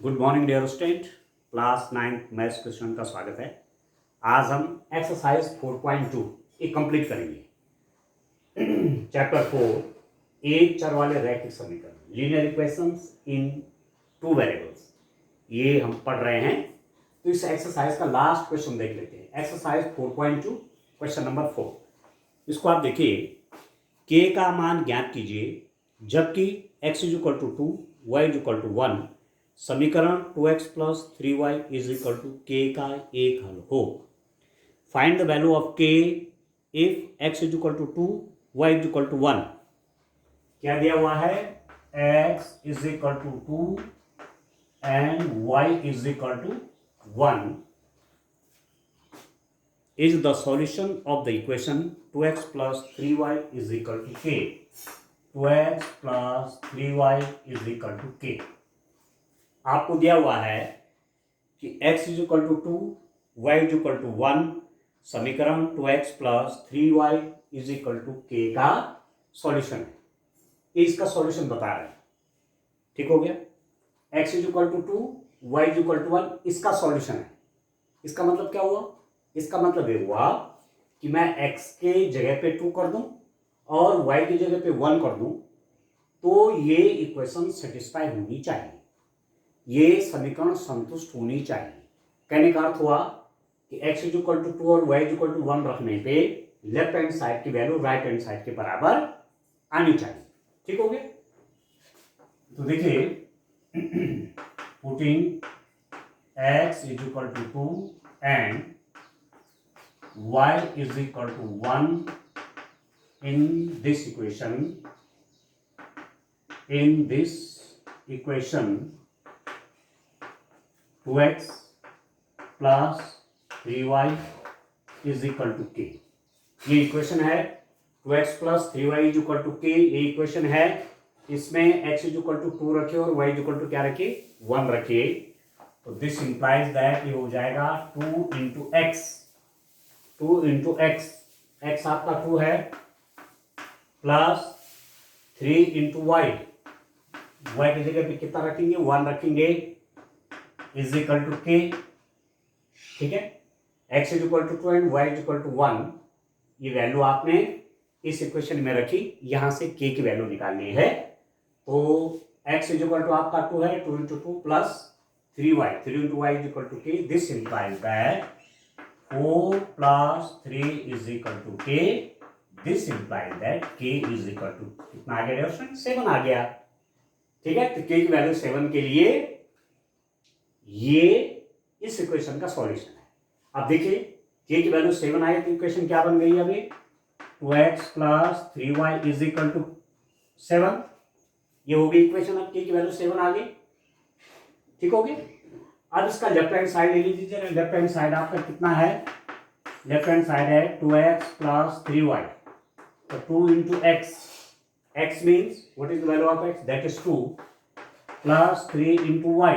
Good morning dear student. Class 9 maths question का स्वागत है। आज हम एक्सरसाइज 4.2 ये कंप्लीट करेंगे। चैप्टर 4 एक चर वाले रैखिक समीकरण लीनियर इक्वेशंस इन टू वेरिएबल्स, ये हम पढ़ रहे हैं। तो इस एक्सरसाइज का लास्ट क्वेश्चन देख लेते हैं। Exercise 4.2 question number 4। इसको आप देखिए, के का मान ज्ञात कीजिए जबकि x is equal to 2, y is equal to 1, समीकरण 2x plus 3y is equal to के का एक हल हो। Find the value of k if x is equal to 2, y is equal to 1। क्या दिया हुआ है? x is equal to 2 and y is equal to 1 is the solution of the equation 2x plus 3y is equal to k. 2x plus 3y is equal to k. आपको दिया हुआ है कि x is equal to 2, y is equal to 1, समीकरण 2x plus 3y is equal to k का solution है। ये इसका सॉल्यूशन बता रहे हैं। ठीक हो गया? x is equal to 2, y is equal to 1 इसका सॉल्यूशन है। इसका मतलब क्या हुआ? इसका मतलब ये हुआ कि मैं x के जगह पे 2 कर दूं और y की जगह पे 1 कर दूं तो ये इक्वेशन सेटिस्फाई होनी चाहिए, ये समीकरण संतुष्ट होनी चाहिए। कहने का अर्थ हुआ कि x इज इक्वल टू 2 और y इज इक्वल टू 1 रखने पे लेफ्ट हैंड साइड की वैल्यू राइट हैंड साइड के बराबर आनी चाहिए। ठीक हो गया? तो देखिए, putting x is equal to 2 and y is equal to 1 in this equation 2x plus 3y is equal to k। ये इक्वेशन है 2x plus 3y is equal to k। ये इक्वेशन है, इसमें x is equal to 2 रखिए और y is equal to क्या रखिए? 1 रखिए। तो दिस इंप्लाइज दैट ये हो जाएगा 2 into x, 2 into x, x आपका 2 है, प्लस 3 इंटू वाई, वाई की जगह पे कितना रखेंगे? 1 रखेंगे, इज इक्वल टू के। ठीक है? X is equal to 2 and y is equal to 1। ये वैल्यू आपने इस इक्वेशन में रखी, यहां से के की वैल्यू निकालनी है। तो एक्स इज इक्वल टू आपका 2 है, 2 into 2 plus 3y, 3 into y is equal to k. This implies that 4 plus 3 is equal to k. This implies that k is equal to कितना आ गया ऑप्शन? 7 आ गया। ठीक है? तो k की वैल्यू 7 के लिए ये इस इक्वेशन का सॉल्यूशन है। अब देखिए, k की वैल्यू 7 आई तो इक्वेशन क्या बन गई? अभी 2x plus 3y is equal to 7। ये हो गई इक्वेशन। अब k की वैल्यू 7 आ गई। ठीक हो गई? अब इसका लेफ्ट हैंड साइड ले लीजिए। लेफ्ट हैंड साइड आपका कितना है? लेफ्ट हैंड साइड है 2x प्लस 3y। तो 2 into x, x means what is the value of x? That is 2 plus 3 into y,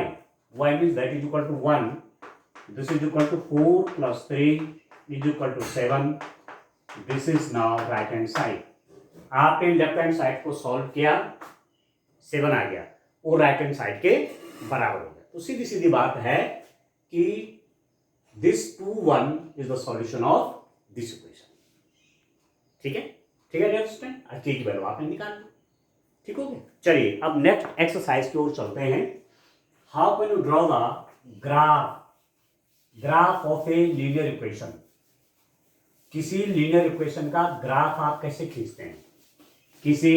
y means that is equal to 1। This is equal to 4 plus 3 is equal to 7। This is now right hand side. आपने left hand side को solve किया, 7 आ गया, वो right hand side के बराबर हो गया। तो सीधी सीधी बात है कि this 2 1 is the solution of this equation. ठीक है? ठीक है डियर स्टूडेंट, आज की वैल्यू आपने निकाल ली। ठीक हो गया? चलिए अब नेक्स्ट एक्सरसाइज की ओर चलते हैं। How can you draw the graph of a linear equation. किसी लीनियर इक्वेशन का ग्राफ आप कैसे खींचते हैं? किसी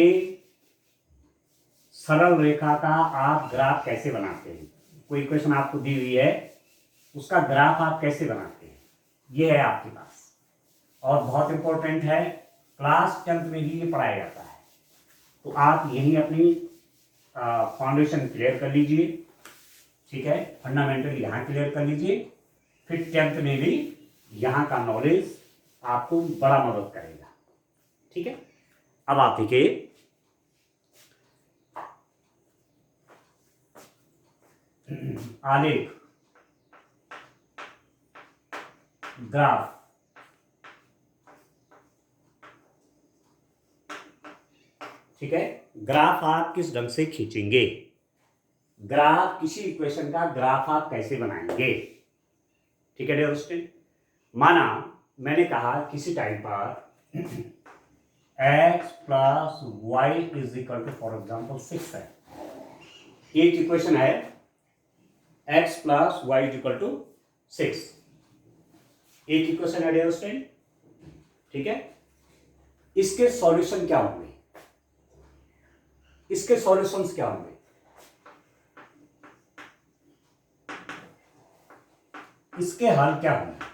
सरल रेखा का आप ग्राफ कैसे बनाते हैं? कोई इक्वेशन आपको दी हुई है, उसका ग्राफ आप कैसे बनाते हैं? ये है आपके पास, और बहुत इंपॉर्टेंट है, क्लास 10th में ही ये पढ़ाया जाता है। तो आप यही अपनी फाउंडेशन क्लियर कर लीजिए। ठीक है? फंडामेंटल यहाँ क्लियर कर लीजिए, फिर 10th में भी यहाँ का नॉलेज आपको बड़ा मदद करेगा। ठीक है? अब आप देखिए, आलेख, ग्राफ। ठीक है? ग्राफ आप किस ढंग से खींचेंगे? ग्राफ, किसी इक्वेशन का ग्राफ आप कैसे बनाएंगे। ठीक है डियर स्टूडेंट, माना मैंने कहा किसी टाइम पर x plus y is equal to for example 6 है। एक इक्वेशन है x plus y is equal to 6, एक इक्वेशन है डियर स्टूडेंट। ठीक है, इसके सॉल्यूशन क्या होंगे, इसके सॉल्यूशंस क्या होंगे। इसके हल क्या होंगे।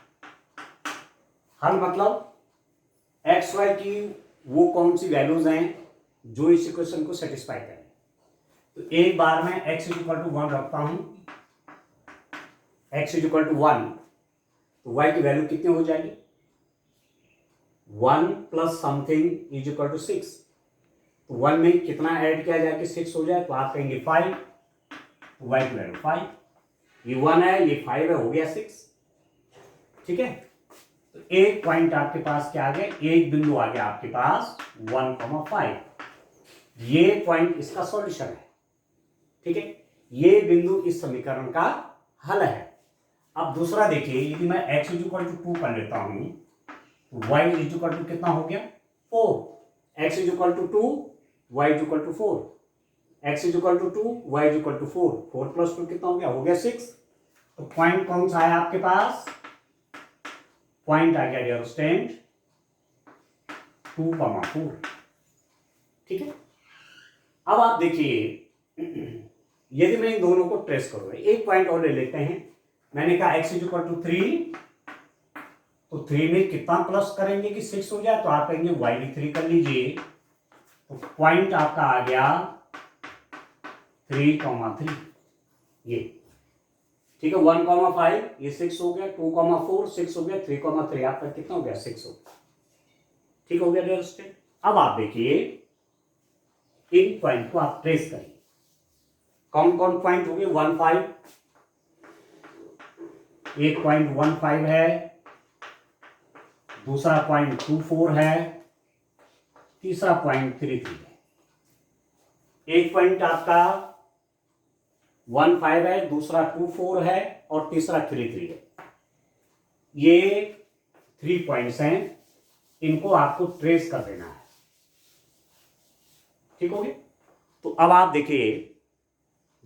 हल मतलब एक्स वाई की वो कौन सी वैल्यूज हैं जो इस इक्वेशन को सेटिस्फाई करें। तो एक बार मैं x इज इक्वल टू 1 रखता हूं, x इज इक्वल टू 1, तो y की वैल्यू कितनी हो जाएगी, 1 plus something is equal to 6। तो 1 में कितना ऐड किया जाए कि 6 हो जाए, तो आप कहेंगे 5, तो y की वैल्यू 5, ये 1 है ये 5 है, हो गया 6। ठीक है, तो एक पॉइंट आपके पास क्या आ गया, एक बिंदु आ गया आपके पास 1,5, ये पॉइंट इसका सॉल्यूशन है। ठीक है, ये बिंदु इस समीकरण का हल है। अब दूसरा देखिए, यदि मैं x इज इक्वल टू 2 कर लेता हूं तो y इज इक्वल टू कितना हो गया 4, x is equal to 2 y is equal to 4, x is equal to 2 y is equal to 4, 4 plus 2 कितना हो गया 6। तो पॉइंट कौन सा है आपके पास, पॉइंट आ गया डियर स्टूडेंट 2,4। ठीक है, अब आप देखिए यदि मैं इन दोनों को ट्रेस करूंगा, एक पॉइंट और ले लेते हैं। मैंने कहा x इज इक्वल टू 3, तो 3 में कितना प्लस करेंगे कि 6 हो जाए, तो आप कहेंगे y भी 3 कर लीजिए, तो पॉइंट आपका आ गया 3,3 ये। ठीक है, 1,5 ये 6 हो गया, 2,4 6 हो गया, 3,3 आपका कितना हो गया 6 हो गया। ठीक हो गया डियर स्टूडेंट। अब आप देखिए इन पॉइंट को आप ट्रेस करिए, कौन कौन पॉइंट हो गए, 1,5, एक पॉइंट 1,5 है, दूसरा पॉइंट 2,4 है, तीसरा पॉइंट 3,3 है। एक पॉइंट आपका 1,5 है, दूसरा 2,4 है और तीसरा 3,3 है। ये 3 पॉइंट्स हैं, इनको आपको ट्रेस कर देना है। ठीक हो गया, तो अब आप देखिए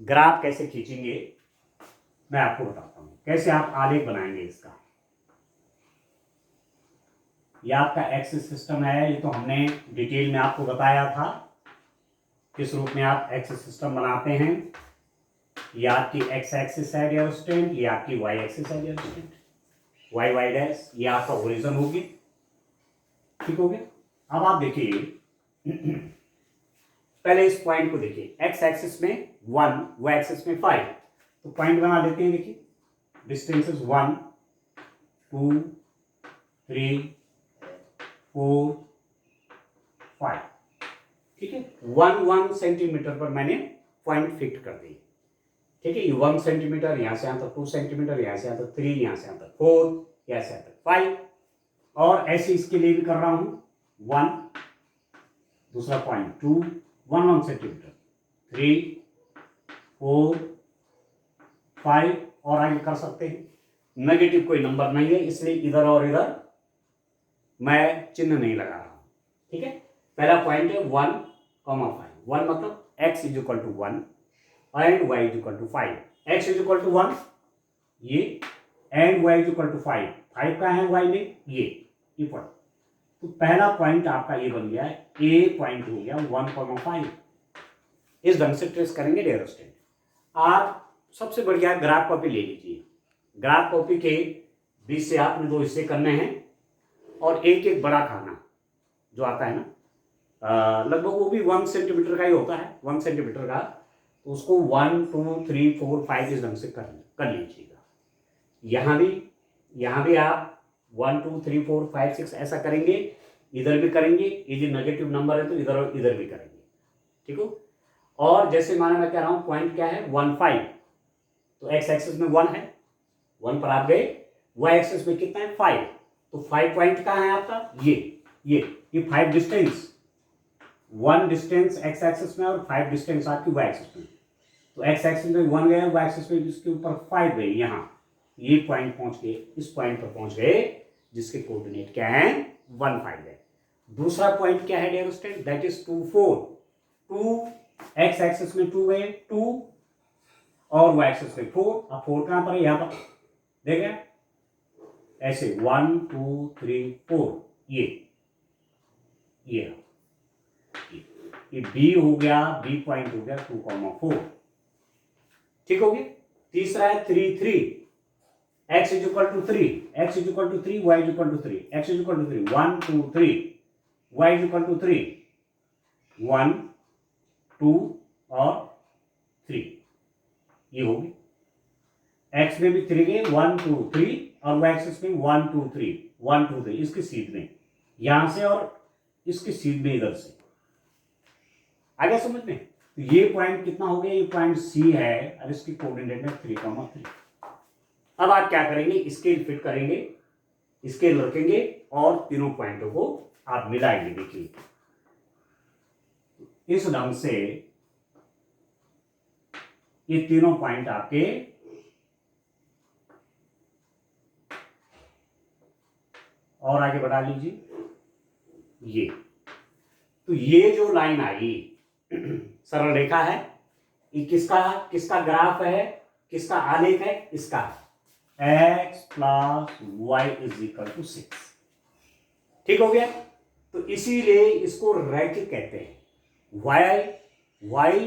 ग्राफ कैसे खींचेंगे, मैं आपको बताता हूं कैसे आप आलेख बनाएंगे इसका। ये आपका एक्सिस सिस्टम है, ये तो हमने डिटेल में आपको बताया था किस रूप में आप एक्सिस सिस्टम बनाते हैं। ये आपकी एक्स एक्सिस है डियर स्टूडेंट, ये आपकी वाई एक्सिस है dear student, y y dash, ये आपका ओरिजिन होगी। ठीक हो गया, अब आप देखिए पहले इस पॉइंट को देखिए, एक्स एक्सिस में 1, वाई एक्सिस में 5, तो पॉइंट बना लेते हैं। देखिए डिस्टेंस इज 1 2 3 4 5। ठीक है, 1 सेंटीमीटर पर मैंने पॉइंट फिक्स कर दी। ठीक है, ये 1 सेंटीमीटर, यहां से यहां तक 2 सेंटीमीटर, यहां से यहां तक 3, यहां से यहां तक 4, यहां से यहां तक 5, और ऐसे इसके लिए भी कर रहा हूं 1, दूसरा पॉइंट 2, 1 सेंटीमीटर, 3 4 5, और आगे कर सकते हैं। नेगेटिव कोई नंबर नहीं है, इसलिए इधर और इधर मैं चिन्ह नहीं लगा रहा हूं। ठीक है, पहला पॉइंट है 1,5, 1 मतलब x is equal to 1 and y is equal to 5, x is equal to 1 ये and y is equal to 5, 5 का है y में ये पॉइंट। तो पहला पॉइंट आपका ये बन गया, ए पॉइंट हो गया 1,5। इस ढंग से ट्रेस करेंगे डियर स्टूडेंट। आप सबसे बढ़िया ग्राफ कॉपी ले लीजिए, ग्राफ कॉपी के बीच से आपने 2 हिस्से करने हैं और एक एक बड़ा खाना जो आता है ना, लगभग वो भी 1 सेंटीमीटर का ही होता है, 1 सेंटीमीटर का, तो उसको 1 2 3 4 5 इस ढंग से कर लीजिएगा। यहाँ भी आप 1 2 3 4 5 6 ऐसा करेंगे, इधर भी करेंगे, यदि नेगेटिव नंबर है तो इधर और इधर भी करेंगे। ठीक हो, और जैसे माना मैं कह रहा हूं पॉइंट क्या है 1,5, तो एक्स एक्सिस में 1 है, 1 पर आप गए, वाई एक्सिस में कितना है 5, तो 5 पॉइंट कहाँ है आपका, ये 5 डिस्टेंस, 1 डिस्टेंस एक्स एक्सिस में और 5 डिस्टेंस आपकी वाई एक्सिस में, तो एक्स एक्सिस में 1 गए, वाई एक्सिस में इसके ऊपर 5 गए, यहाँ ये पॉइंट पहुंच गए, इस पॉइंट पर पहुंच गए जिसके कोऑर्डिनेट क्या है 1 5 है। दूसरा पॉइंट क्या है dear student, that is 2 4। 2 x axis में 2 गए 2 और वाई एक्सिस में 4। अब 4 कहां पर है, यहां पर देखें ऐसे 1 2 3 4 ये बी हो गया, बी पॉइंट हो गया 2,4 ठीक हो गया। तीसरा है 3 3 x is equal to 3, x is equal to 3, y is equal to 3, x is equal to 3 1 2 3, y is equal to 3 1 2 और 3, ये होगी। x में भी 3 गए 1 2 3 और y एक्सिस में 1 2 3 1 2 3, इसके सीध में यहां से और इसके सीध में इधर से आ गया समझ में। तो ये पॉइंट कितना हो गया, ये पॉइंट सी है और इसकी कोऑर्डिनेट में 3,3। अब आप क्या करेंगे, स्केल फिट करेंगे, स्केल रखेंगे और तीनों पॉइंटों को आप मिलाएंगे। देखिए इस ढंग से ये तीनों पॉइंट आपके और आगे बढ़ा लीजिए। तो ये जो लाइन आई सरल रेखा है, ये किसका ग्राफ है, किसका आलेख है, इसका x plus y is equal to 6 ठीक हो गया। तो इसीलिए इसको रैखिक कहते हैं। Why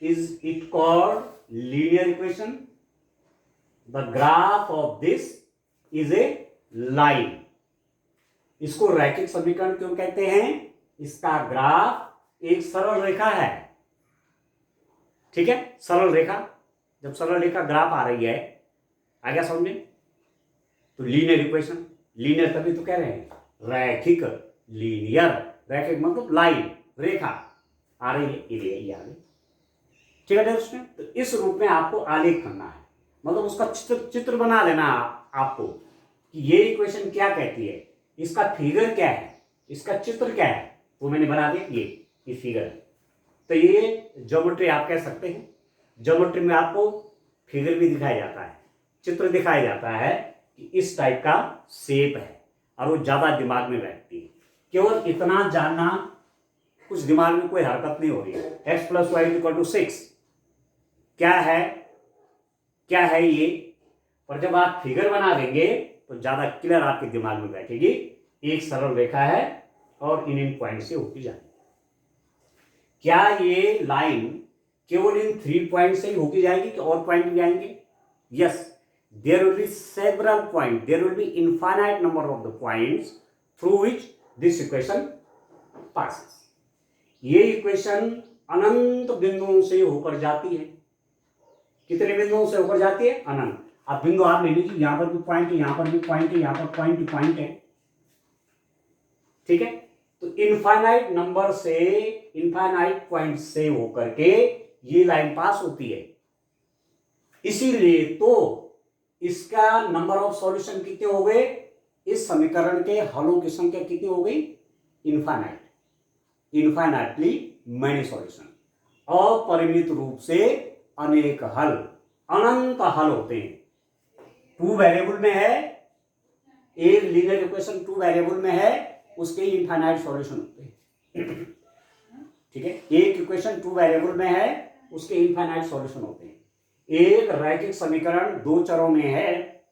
is it called linear equation, the graph of this is a line. इसको रैखिक समीकरण क्यों कहते हैं, इसका ग्राफ एक सरल रेखा है, ठीक है। सरल रेखा, जब सरल रेखा ग्राफ आ रही है, आ गया समझ में। तो लीनियर इक्वेशन, लीनियर तभी तो कह रहे हैं, रैखिक लीनियर, रैखिक मतलब लाइन रेखा आ रही है, ये आ रही, ठीक है उसमें। तो इस रूप में आपको आलेख करना है, मतलब उसका चित्र बना लेना आपको कि ये इक्वेशन क्या कहती है, इसका फिगर क्या है, इसका चित्र क्या है, वो मैंने बना दिया, ये फिगर है। तो ये ज्योमेट्री आप कह सकते हैं। ज्योमेट्री में आपको फिगर भी दिखाया जाता है, चित्र दिखाया जाता है कि इस टाइप का शेप है और वो ज्यादा दिमाग में बैठती है। केवल इतना जानना, कुछ दिमाग में कोई हरकत नहीं हो रही है। x plus y equal to 6 क्या है ये, पर जब आप फिगर बना देंगे तो ज्यादा क्लियर आपके दिमाग में बैठेगी। एक सरल रेखा है और इन पॉइंट से होती जाएगी। क्या ये लाइन केवल इन 3 पॉइंट से ही होती जाएगी कि और पॉइंट भी आएंगे? Yes, there will be several points, there will be infinite number of the points through which this equation passes. ये इक्वेशन अनंत बिंदुओं से होकर जाती है। कितने बिंदुओं से होकर जाती है? अनंत। अब बिंदु आप ले लीजिए, यहां पर भी पॉइंट है, यहां पर भी पॉइंट है, यहां पर पॉइंट है, ठीक है। तो इनफाइनाइट नंबर से, इनफाइनाइट पॉइंट से होकर के ये लाइन पास होती है। इसीलिए तो इसका नंबर ऑफ सॉल्यूशन कितने हो गए, इस समीकरण के हलों की संख्या कितनी हो गई? Infinite, infinitely many solution. अपरिमित रूप से अनेक हल, अनंत हल होते हैं। 2 वेरिएबल में है, एक लीनियर इक्वेशन 2 वेरिएबल में है, उसके इनफाइनाइट सॉल्यूशन होते हैं, ठीक है। एक इक्वेशन 2 वेरिएबल में है, उसके इनफाइनाइट सॉल्यूशन होते हैं। एक रैखिक समीकरण 2 चरों में है,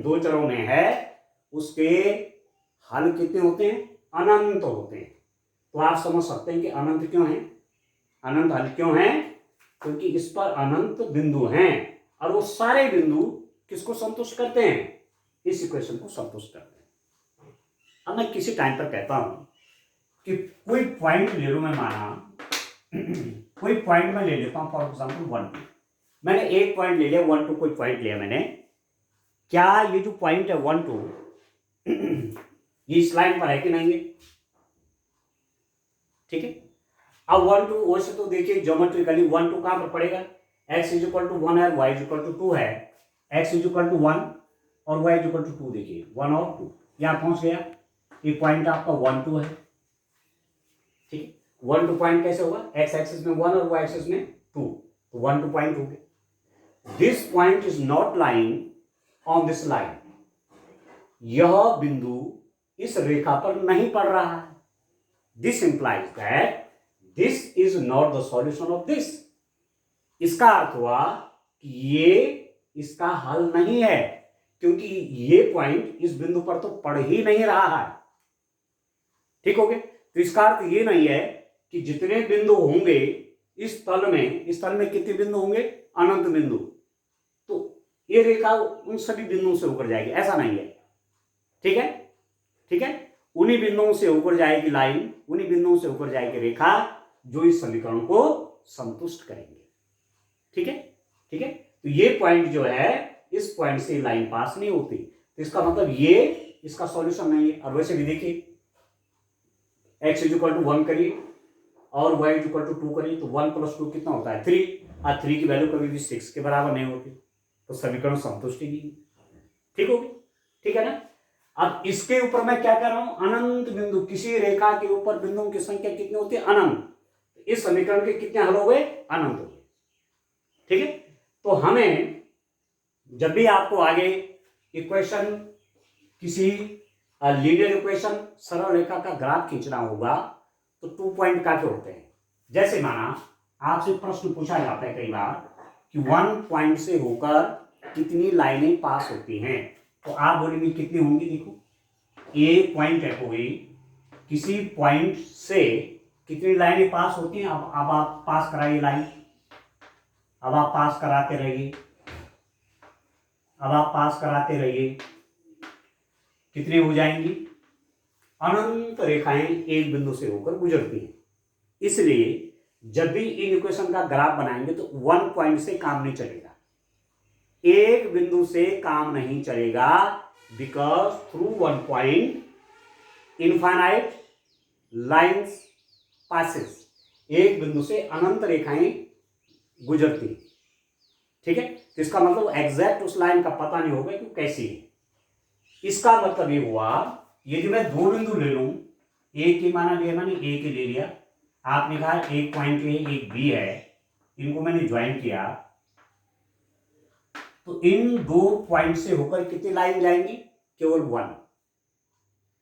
2 चरों में है, उसके हल कितने होते हैं? अनंत होते हैं। तो आप समझ सकते हैं कि अनंत क्यों है, अनंत हल क्यों है, क्योंकि इस पर अनंत बिंदु हैं और वो सारे बिंदु किसको संतुष्ट करते हैं? इस इक्वेशन को संतुष्ट करते हैं। अब मैं किसी टाइम पर कहता हूं कि कोई पॉइंट ले लो, मैं माना कोई पॉइंट में ले लेता हूं, फॉर एग्जाम्पल 1 2, मैंने एक पॉइंट ले लिया, 1 2 कोई पॉइंट लिया मैंने। क्या ये जो पॉइंट है 1 2 ये इस लाइन पर है कि नहीं है? ठीक है। अब 1 2 वैसे तो देखिए ज्योमेट्रिकली 1 2 कहां पर पड़ेगा? x इज इक्वल टू 1 है, y इज इक्वल टू 2 है, x इज इक्वल टू 1 और y इज इक्वल टू 2। देखिए 1 और 2 यहां पहुंच गया। ये पॉइंट आपका 1 2 है, ठीक है। 1 2 पॉइंट कैसे होगा? x एक्सिस में 1 और y एक्सिस में 2, तो 1 2 पॉइंट हो गए। This point is not lying on this line, यह बिंदु इस रेखा पर नहीं पड़ रहा है। This implies that this is not the solution of this. इसका अर्थ हुआ कि ये इसका हल नहीं है, क्योंकि ये पॉइंट इस बिंदु पर तो पड़ ही नहीं रहा है। ठीक हो गया। तो इसका अर्थ ये नहीं है कि जितने बिंदु होंगे इस तल में कितने बिंदु होंगे, अनंत बिंदु, तो ये रेखा उन सभी बिंदुओं से होकर जाएगी, ऐसा नहीं है। ठीक है, ठीक है। उन्हीं बिंदुओं से होकर जाएगी लाइन, उन्हीं बिंदुओं से होकर जाएगी रेखा जो इस समीकरण को संतुष्ट करेंगे। ठीक है, ठीक है। तो ये पॉइंट जो है, इस पॉइंट से लाइन पास नहीं होती, तो इसका मतलब ये इसका सॉल्यूशन नहीं है। और वैसे भी देखिए, x इक्वल टू 1 करिए और y इक्वल टू 2 करिए, तो 1 + 2 कितना होता है 3, और 3 की वैल्यू कभी भी 6 के बराबर नहीं होती, तो समीकरण संतुष्ट ही नहीं। ठीक होगी, ठीक है ना। अब इसके ऊपर मैं क्या कर रहा हूं, अनंत बिंदु, किसी रेखा के ऊपर बिंदुओं की संख्या कितनी होती है, अनंत। इस समीकरण के कितने हल हो गए, अनंत हो गए। ठीक है। तो हमें जब भी आपको आगे इक्वेशन, किसी लीनियर इक्वेशन, सरल रेखा का ग्राफ खींचना होगा, तो 2 पॉइंट काफी होते हैं। जैसे माना आपसे प्रश्न पूछा जाता है कई बार कि 1 पॉइंट से होकर कितनी लाइनें पास होती हैं, तो आप बोलेंगे कितनी होंगी। देखो, ए पॉइंट है कोई, किसी पॉइंट से कितनी लाइनें पास होती हैं। अब आप पास कराइए लाइन, अब आप पास कराते रहिए, अब आप पास कराते रहिए, कितनी हो जाएंगी, अनंत रेखाएं एक बिंदु से होकर गुजरती हैं। इसलिए जब भी इन इक्वेशन का ग्राफ बनाएंगे तो 1 पॉइंट से काम नहीं चलेगा, एक बिंदु से काम नहीं चलेगा, because through 1 point infinite lines passes, एक बिंदु से अनंत रेखाएं गुजरती। ठीक है। तो इसका मतलब एग्जैक्ट उस लाइन का पता नहीं होगा कि कैसी है। इसका मतलब ये हुआ, यदि मैं 2 बिंदु ले लूं, एक ही माना लिया, मैंने एक ही ले लिया, आपने कहा एक पॉइंट ए एक बी है, इनको मैंने ज्वाइन किया, तो इन 2 पॉइंट से होकर कितनी लाइन जाएंगी, केवल 1।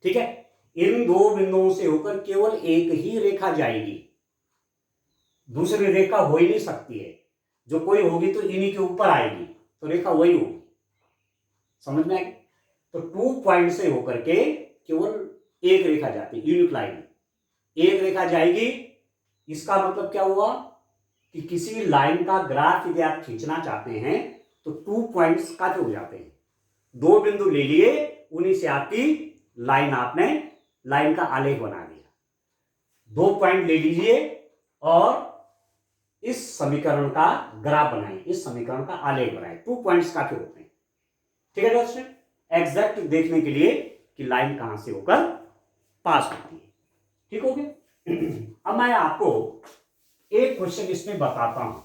ठीक है। इन 2 बिंदुओं से होकर केवल एक ही रेखा जाएगी, दूसरी रेखा हो ही नहीं सकती है। जो कोई होगी तो इन्हीं के ऊपर आएगी, तो रेखा वही होगी। समझ में आएगी। तो 2 पॉइंट से होकर के केवल एक रेखा जाती है, यूनिट लाइन, एक रेखा जाएगी। इसका मतलब क्या हुआ कि किसी लाइन का ग्राफ यदि आप खींचना चाहते हैं तो 2 पॉइंट्स काफी हो जाते हैं। 2 बिंदु ले लिए, उन्हीं से आपकी लाइन, आपने लाइन का आलेख बना दिया। 2 पॉइंट ले लीजिए और इस समीकरण का ग्राफ बनाएं, इस समीकरण का आलेख बनाएं। 2 पॉइंट्स काफी होते हैं। ठीक है दोस्तों, एग्जैक्ट देखने के लिए कि लाइन कहां से होकर पास होती है। ठीक हो गया। अब मैं आपको एक क्वेश्चन इसमें बताता हूं,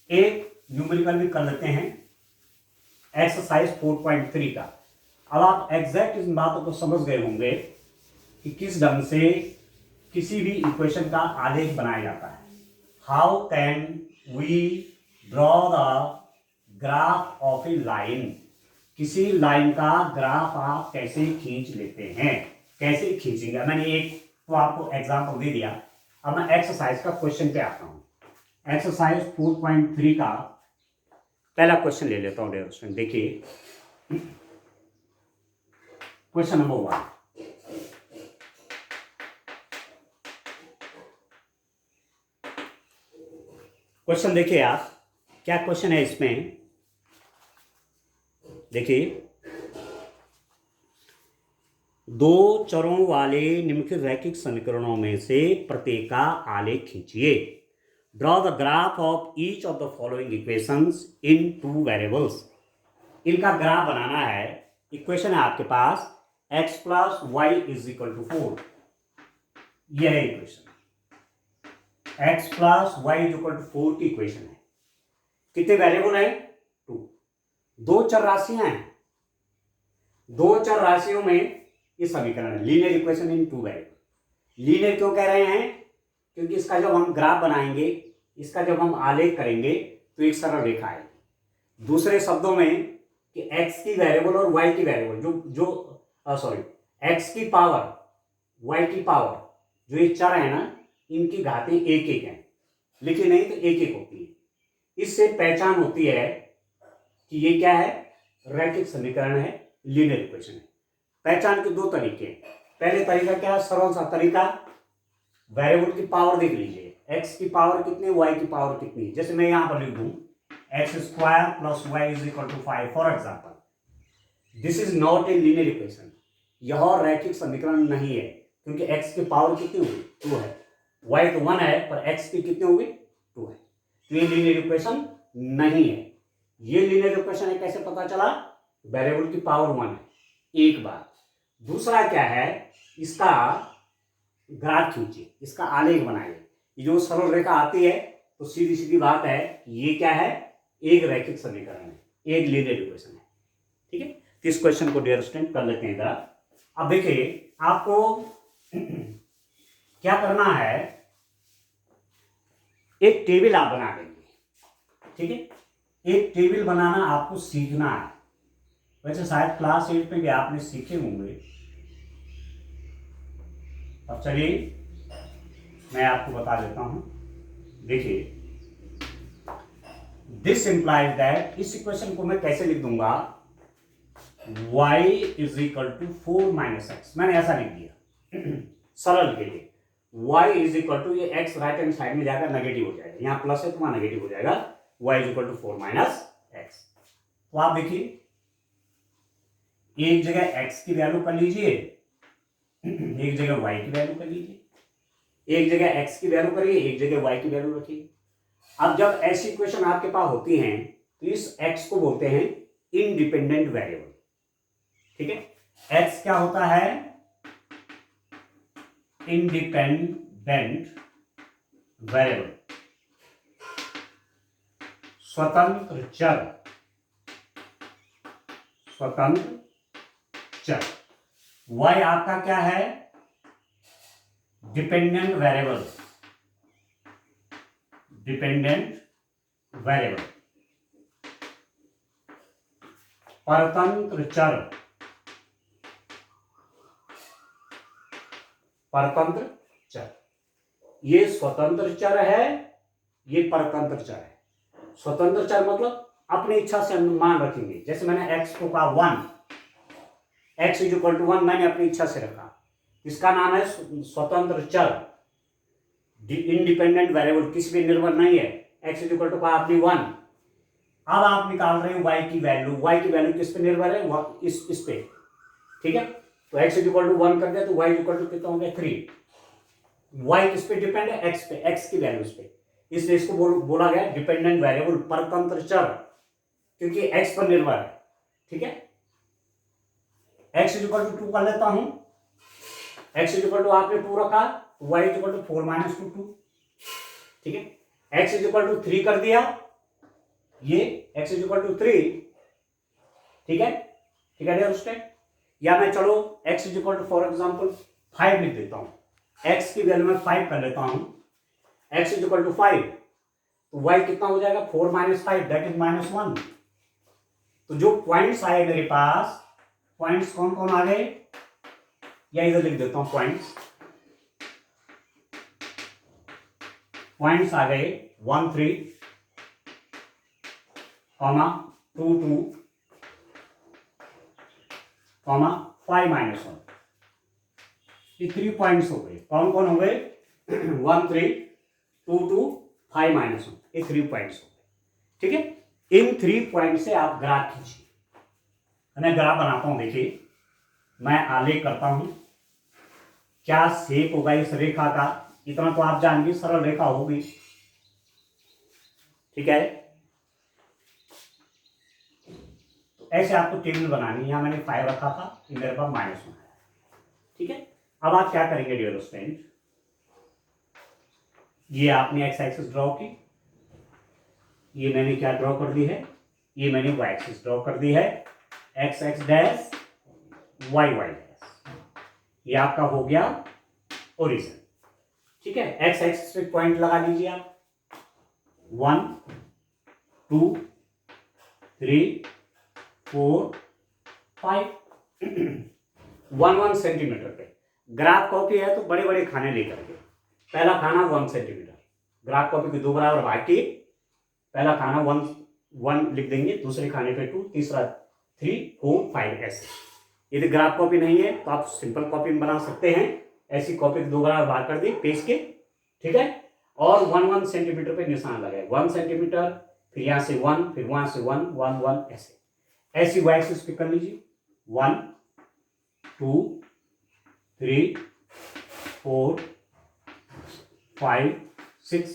एक न्यूमेरिकल भी कर लेते हैं, एक्सरसाइज 4.3 का। अब आप एग्जैक्ट इन बातों को समझ गए होंगे कि किस ढंग से किसी भी इक्वेशन का आलेख बनाया जाता है। How can we draw the graph of a line, किसी लाइन का ग्राफ आप कैसे खींच लेते हैं, कैसे खींचेंगे। मैंने एक तो आपको एग्जांपल दे दिया। अब मैं एक्सरसाइज का क्वेश्चन पे आता हूं। एक्सरसाइज 4.3 का पहला क्वेश्चन ले लेता हूं डियर स्टूडेंट। देखिए क्वेश्चन नंबर 1, क्वेश्चन देखिए आप, क्या क्वेश्चन है इसमें। देखिए, 2 चरों वाले निम्नलिखित रैखिक समीकरणों में से प्रत्येक का आलेख खींचिए। Draw the graph of each of the following equations in 2 variables. इनका ग्राफ बनाना है। इक्वेशन है आपके पास x + y = 4, यह है इक्वेशन। x + y = 4 की इक्वेशन है। कितने वेरिएबल है, 2। 2 चर राशियां हैं, 2 चर राशियों में ये समीकरण है, linear equation in 2 variable. Linear क्यों कह रहे हैं, क्योंकि इसका जब हम ग्राफ बनाएंगे, इसका जब हम आलेख करेंगे तो एक सरल रेखा आएगी। दूसरे शब्दों में कि x की वेरिएबल और y की वेरिएबल x की पावर y की पावर, जो ये चर है ना, इनकी घातें एक एक हैं, लिखी नहीं तो एक एक होती है। इससे पहचान होती है कि ये क्या है, रैखिक समीकरण है, लीनियर इक्वेशन है। पहचान के दो तरीके हैं। पहले तरीका क्या है, सरल सा तरीका, वेरिएबल की पावर देख लीजिए, x की पावर कितनी, y की पावर कितनी। जैसे मैं यहां पर लिख दूं x² + y = 5 for example, this is not a linear equation. यह रैखिक समीकरण नहीं है, क्योंकि x की पावर कितनी हुई, 2 है, y तो 1 है, पर x की कितनी हुई, 2 है, तो ये लीनियर इक्वेशन नहीं है। ये लीनियर इक्वेशन है, कैसे पता चला, वेरिएबल की पावर 1 है, एक बात। दूसरा क्या है, इसका ग्राफ खींचिए, इसका आलेख बनाइए। ये जो सरल रेखा आती है तो सीधी सीधी बात है, ये क्या है, एक रैखिक समीकरण है, एक लीनियर इक्वेशन है। ठीक है, तो इस क्वेश्चन को डियर स्टूडेंट कर लेते हैं इधर। अब देखिए आपको क्या करना है, एक टेबल आप बना देंगे। ठीक है, एक टेबल बनाना आपको सीखना है। वैसे शायद क्लास 8 में भी आपने सीखे होंगे। अब चलिए मैं आपको बता देता हूं। देखिए, दिस इंप्लाइज दैट, इस इक्वेशन को मैं कैसे लिख दूंगा, y = 4 - x, मैंने ऐसा लिख दिया सरल के लिए। y = ये x राइट हैंड साइड में जाकर नेगेटिव हो जाएगा, यहां प्लस है तो वहां नेगेटिव हो जाएगा, y = 4 - x। तो आप देखिए, एक जगह x की वैल्यू कर लीजिए, एक जगह y की वैल्यू कर लीजिए, एक जगह x की वैल्यू करिए, एक जगह y की वैल्यू रखिए। अब जब ऐसी इक्वेशन आपके पास होती हैं तो इस x को बोलते हैं इंडिपेंडेंट वेरिएबल। ठीक है, x क्या होता है, इंडिपेंडेंट वेरिएबल, स्वतंत्र चर, स्वतंत्र चर। y आपका क्या है, डिपेंडेंट वेरिएबल, डिपेंडेंट वेरिएबल, परतंत्र चर, परतंत्र चर। ये स्वतंत्र चर है, ये परतंत्र चर है। स्वतंत्र चर मतलब अपनी इच्छा से हम मान रखेंगे। जैसे मैंने x को कहा 1, x = 1 मैंने अपनी इच्छा से रखा, इसका नाम है स्वतंत्र चर, इंडिपेंडेंट वेरिएबल, किसी पे निर्भर नहीं है। x = कहा आपने 1, अब आप निकाल रहे हो y की वैल्यू, y की वैल्यू किस पे निर्भर है, इस पे। ठीक है, तो x = 1 कर दिया तो y = कितना हो गया, 3। y किस पे डिपेंड है, x पे, x की वैल्यूज पे, इसलिए इसको बोला गया डिपेंडेंट वेरिएबल, परतंत्र चर, क्योंकि x पर निर्भर है। ठीक है, x = 2 कर लेता हूं, x = आपने 2 रखा, y = 4 - 2। ठीक है, x = 3 कर दिया, ये x = 3। ठीक है, ठीक है डियर स्टूडेंट, या मैं चलो x = फॉर एग्जांपल 5 लिख देता हूं, x की वैल्यू में 5 कर लेता हूं, x = 5, तो y कितना हो जाएगा, 4 - 5 दैट इज -1। तो जो पॉइंट्स आए मेरे पास, पॉइंट्स कौन कौन आ गए, या इधर लिख देता हूं, पॉइंट्स आ गए 1 3, 2 2, 5 - 1। ये 3 पॉइंट्स हो गए। कौन कौन हो गए, 1 3, 2 2, 5 - 1, ये 3 पॉइंट्स हो गए। ठीक है, इन 3 पॉइंट से आप ग्राफ खींचिए। मैं ग्राफ बनाता हूं, देखिए मैं आलेख करता हूं, क्या शेप होगा इस रेखा का, इतना तो आप जानिए, सरल रेखा होगी। ठीक है, तो ऐसे आपको टेबल बनानी है, यहां मैंने 5 रखा था, ये मेरे पास -1 है। ठीक है, अब आप क्या करेंगे डियर स्टूडेंट, ये आपने x एक्सिस ड्रॉ की, ये मैंने क्या ड्रॉ कर दी है, ये मैंने y एक्सिस ड्रॉ कर दी है, x x dash y y dash, ये आपका हो गया ओरिजिन। ठीक है, x एक्सिस पे पॉइंट लगा लीजिए आप, 1 2 3 4 5 1 सेंटीमीटर पे। ग्राफ कॉपी है तो बड़े बड़े खाने लेकर के, पहला खाना 1 सेंटीमीटर, ग्राफ कॉपी के 2 बराबर भाग के पहला खाना 1 लिख देंगे, दूसरे खाने पे 2, तीसरा 3 4 5 ऐसे। यदि ग्राफ कॉपी नहीं है तो आप सिंपल कॉपी में बना सकते हैं, ऐसी कॉपी के 2 बराबर भाग कर दी पेज के, ठीक है। और 1 सेंटीमीटर पे निशान लगाए, 1 सेंटीमीटर, फिर यहां से 1, फिर वहां से 1 1 1 ऐसे, ऐसी वाई एक्सिस पे कर लीजिए। 1 2 3 4 5 6,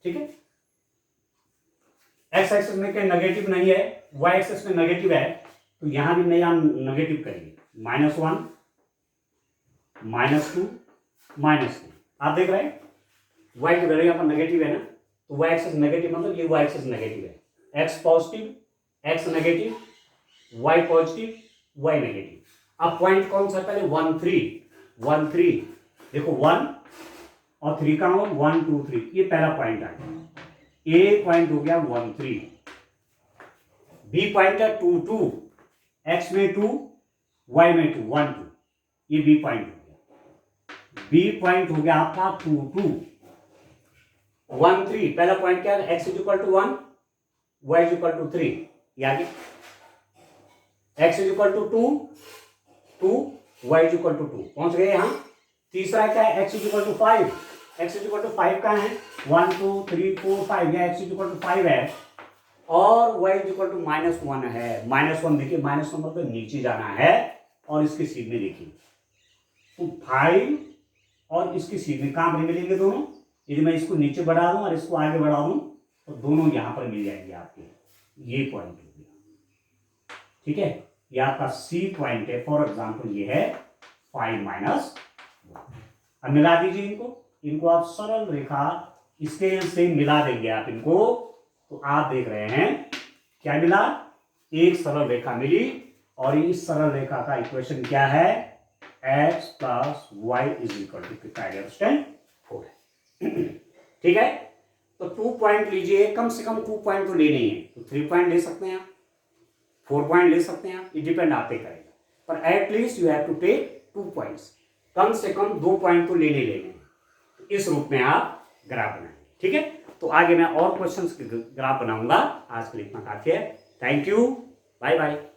ठीक है। एक्स एक्सिस में क्या नेगेटिव नहीं है, वाई एक्सिस में नेगेटिव है, तो यहां भी नहीं हम नेगेटिव करेंगे, -1 -2 -3। आप देख रहे हैं वाई की वैल्यू यहाँ पर नेगेटिव है ना, तो वाई एक्सिस नेगेटिव मतलब ये वाई एक्सिस नेगेटिव है, x positive, x negative, y positive, y negative. अब पॉइंट कौन सा पहले 1 3 देखो 1 और 3 का हो 1 2 3, ये पहला पॉइंट आ गया, ए पॉइंट हो गया 1 3, बी पॉइंट है 2 2, एक्स में 2 वाई में 2 1 2, ये बी पॉइंट हो गया। बी पॉइंट हो गया आपका 2 2 1 3, पहला पॉइंट क्या है, x is equal to 1 y is equal to 3, ये आगे x is equal to 2 2 y is equal to 2 पहुंच गए यहां। तीसरा क्या है, x is equal to 5, x is equal to 5 का है 1 2 3 4 5, या एक्स इज इक्वल टू 5 है, और y इज इक्वल टू -1 है। -1 देखिए, -1 मतलब नीचे जाना है, और इसकी सीध में देखिए तो 5 और इसकी सीध में कहां पर मिलेंगे दोनों, यदि मैं इसको नीचे बढ़ा दूं और इसको आगे बढ़ा दूं तो दोनों यहां पर मिल जाएंगे आपके, ये पॉइंट हो गया, ठीक है। ये आपका सी पॉइंट है, फॉर एग्जाम्पल ये है 5 -1। अब मिला दीजिए इनको आप सरल रेखा स्केल से मिला देंगे आप इनको, तो आप देख रहे हैं क्या मिला, एक सरल रेखा मिली, और इस सरल रेखा का इक्वेशन क्या है, x + y = पाइथागोरस टेन 4 है। ठीक है, तो 2 पॉइंट लीजिए, कम से कम 2 पॉइंट तो लेने हैं, तो 3 पॉइंट ले सकते हैं आप, 4 पॉइंट ले सकते हैं आप, ये डिपेंड आप पे करेगा, पर at least you have to take 2 points, कम से कम 2 पॉइंट तो लेने हैं। तो इस रूप में आप ग्राफ बनाएंगे, ठीक है। तो आगे मैं और क्वेश्चंस के ग्राफ बनाऊंगा, आज के लिए इतना काफी है। Thank you, bye bye.